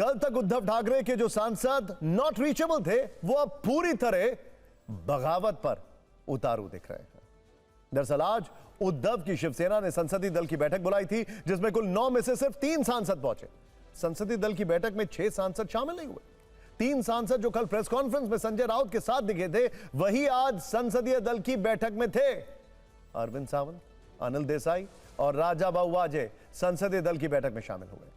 कल तक उद्धव ठाकरे के जो सांसद नॉट रीचेबल थे, वो अब पूरी तरह बगावत पर उतारू दिख रहे हैं। दरअसल आज उद्धव की शिवसेना ने संसदीय दल की बैठक बुलाई थी, जिसमें कुल 9 में से सिर्फ 3 सांसद पहुंचे। संसदीय दल की बैठक में 6 सांसद शामिल नहीं हुए। 3 सांसद जो कल प्रेस कॉन्फ्रेंस में संजय राउत के साथ दिखे थे, वही आज संसदीय दल की बैठक में थे। अरविंद सावंत, अनिल देसाई और राजा बाबू वाजे संसदीय दल की बैठक में शामिल हुए।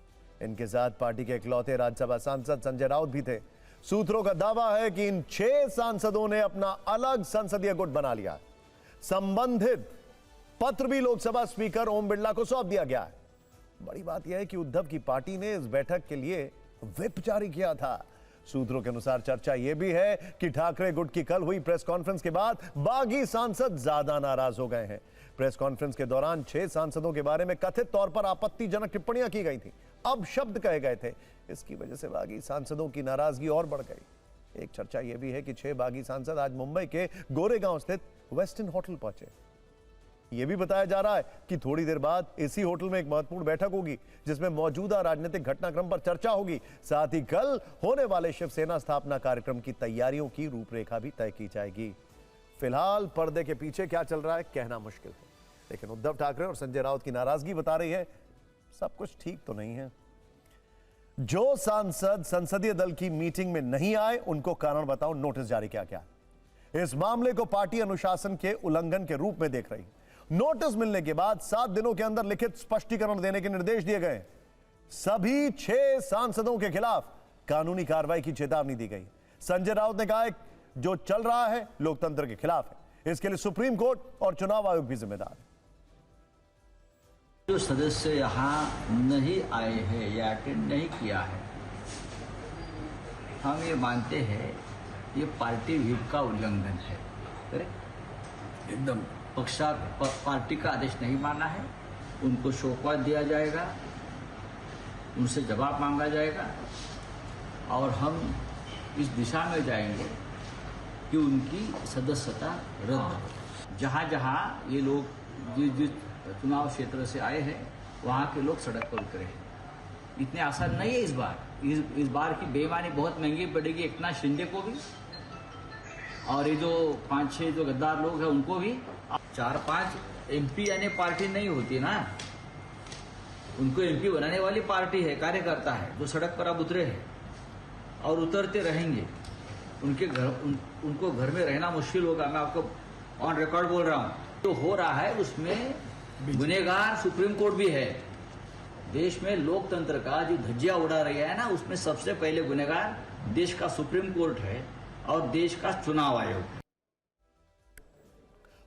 इनके साथ पार्टी के इकलौते राज्यसभा सांसद संजय राउत भी थे। सूत्रों का दावा है कि इन 6 सांसदों ने अपना अलग संसदीय गुट बना लिया। संबंधित पत्र भी लोकसभा स्पीकर ओम बिरला को सौंप दिया गया है। बड़ी बात यह है कि उद्धव की पार्टी ने इस बैठक के लिए व्हिप जारी किया था। सूत्रों के अनुसार चर्चा यह भी है कि ठाकरे गुट की कल हुई प्रेस कॉन्फ्रेंस के बाद बागी सांसद ज्यादा नाराज हो गए हैं। प्रेस कॉन्फ्रेंस के दौरान 6 सांसदों के बारे में कथित तौर पर आपत्तिजनक टिप्पणियां की गई थी, अब शब्द कहे गए थे। इसकी वजह से बागी सांसदों की नाराजगी और बढ़ गई। एक चर्चा यह भी है कि 6 बागी सांसद आज मुंबई के गोरेगांव स्थित वेस्टर्न होटल पहुंचे। यह भी बताया जा रहा है कि थोड़ी देर बाद इसी होटल में एक महत्वपूर्ण बैठक होगी, जिसमें मौजूदा राजनीतिक घटनाक्रम पर चर्चा होगी। साथ ही कल होने वाले शिवसेना स्थापना कार्यक्रम की तैयारियों की रूपरेखा भी तय की जाएगी। फिलहाल पर्दे के पीछे क्या चल रहा है कहना मुश्किल है, लेकिन उद्धव ठाकरे और संजय राउत की नाराजगी बता रही है सब कुछ ठीक तो नहीं है। जो सांसद संसदीय दल की मीटिंग में नहीं आए, उनको कारण बताओ नोटिस जारी किया गया। इस मामले को पार्टी अनुशासन के उल्लंघन के रूप में देख रही। नोटिस मिलने के बाद 7 दिनों के अंदर लिखित स्पष्टीकरण देने के निर्देश दिए गए। सभी 6 सांसदों के खिलाफ कानूनी कार्रवाई की चेतावनी दी गई। संजय राउत ने कहा जो चल रहा है लोकतंत्र के खिलाफ है, इसके लिए सुप्रीम कोर्ट और चुनाव आयोग भी जिम्मेदार है। जो सदस्य यहाँ नहीं आए हैं या अटेंड नहीं किया है, हम ये मानते हैं ये पार्टी व्हिप का उल्लंघन है। करेक्ट, एकदम पार्टी का आदेश नहीं माना है, उनको शोकॉज दिया जाएगा, उनसे जवाब मांगा जाएगा और हम इस दिशा में जाएंगे कि उनकी सदस्यता रद्द हो। जहाँ जहाँ ये लोग जिस चुनाव क्षेत्र से आए हैं वहाँ के लोग सड़क पर उतरे हैं। इतने आसान नहीं है इस बार की बेईमानी बहुत महंगी पड़ेगी एकनाथ शिंदे को भी और ये जो 5-6 जो गद्दार लोग हैं उनको भी। 4-5 एमपी यानी पार्टी नहीं होती ना, उनको एमपी बनाने वाली पार्टी है, कार्यकर्ता है जो सड़क पर अब उतरे हैं और उतरते रहेंगे। उनको घर में रहना मुश्किल होगा। मैं आपको ऑन रिकॉर्ड बोल रहा हूँ। जो हो रहा है उसमें गुनहगार सुप्रीम कोर्ट भी है। देश में लोकतंत्र का जो धज्जियां उड़ा रही है ना, उसमें सबसे पहले गुनहगार देश का सुप्रीम कोर्ट है और देश का चुनाव आयोग।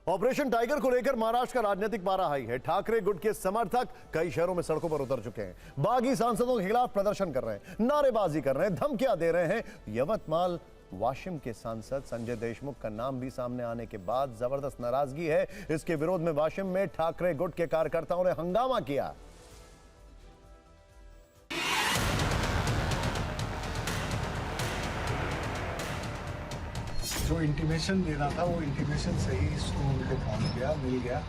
ऑपरेशन टाइगर को लेकर महाराष्ट्र का राजनीतिक पारा हाई है। ठाकरे गुट के समर्थक कई शहरों में सड़कों पर उतर चुके हैं, बागी सांसदों के खिलाफ प्रदर्शन कर रहे हैं, नारेबाजी कर रहे हैं, धमकियां दे रहे हैं। यवतमाल वाशिम के सांसद संजय देशमुख का नाम भी सामने आने के बाद जबरदस्त नाराजगी है। इसके विरोध में वाशिम में ठाकरे गुट के कार्यकर्ताओं ने हंगामा किया। जो इंटीमेशन दे रहा था वो इंटीमेशन सही उनको पहुंच गया, मिल गया,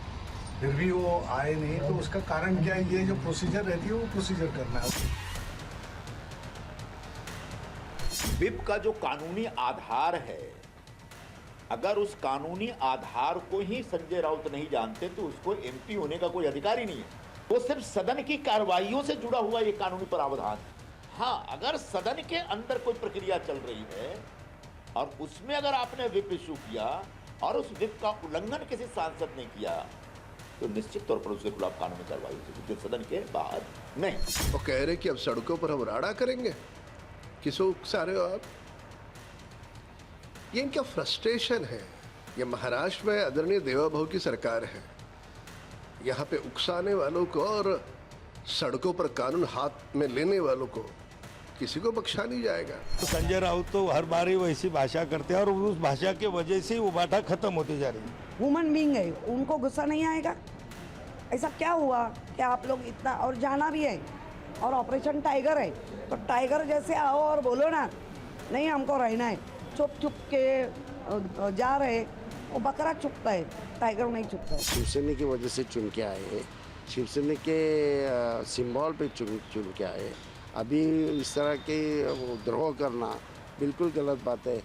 फिर भी वो आए नहीं, तो उसका कारण क्या है? ये जो प्रोसीजर रहती है वो प्रोसीजर करना है। व्हिप का जो कानूनी आधार है, अगर उस कानूनी आधार को ही संजय राउत नहीं जानते तो उसको एमपी होने का कोई अधिकार ही नहीं है। वो सिर्फ सदन की कार्रवाइयों से जुड़ा हुआ ये कानूनी प्रावधान है। हाँ, अगर सदन के अंदर कोई प्रक्रिया चल रही है और उसमें अगर आपने व्हिप इशू किया और उस व्हिप का उल्लंघन किसी सांसद ने किया तो निश्चित तौर पर उसके खिलाफ कानूनी कार्रवाई होगी, जो सदन के बाहर नहीं। वो कह रहे कि अब सड़कों पर हम राड़ा करेंगे। किसको उकसा रहे हो आप? ये इनका फ्रस्ट्रेशन है। ये महाराष्ट्र में आदरणीय देवाभाऊ की सरकार है। यहाँ पे उकसाने वालों को और सड़कों पर कानून हाथ में लेने वालों को किसी को बख्शा नहीं जाएगा। तो संजय राउत तो हर बार ही वैसी भाषा करते हैं और उस भाषा की वजह से वो बात खत्म होती जा रही है। वुमन बीइंग है, उनको गुस्सा नहीं आएगा? ऐसा क्या हुआ कि आप लोग इतना, और जाना भी है और ऑपरेशन टाइगर है तो टाइगर जैसे आओ और बोलो ना, नहीं हमको रहना है, चुप चुप के जा रहे, वो बकरा चुपता है, टाइगर नहीं चुपता है। शिवसेना की वजह से चुन के आए, शिवसेना के सिंबल पे चुन के आए। अभी इस तरह के द्रोह करना बिल्कुल गलत बात है।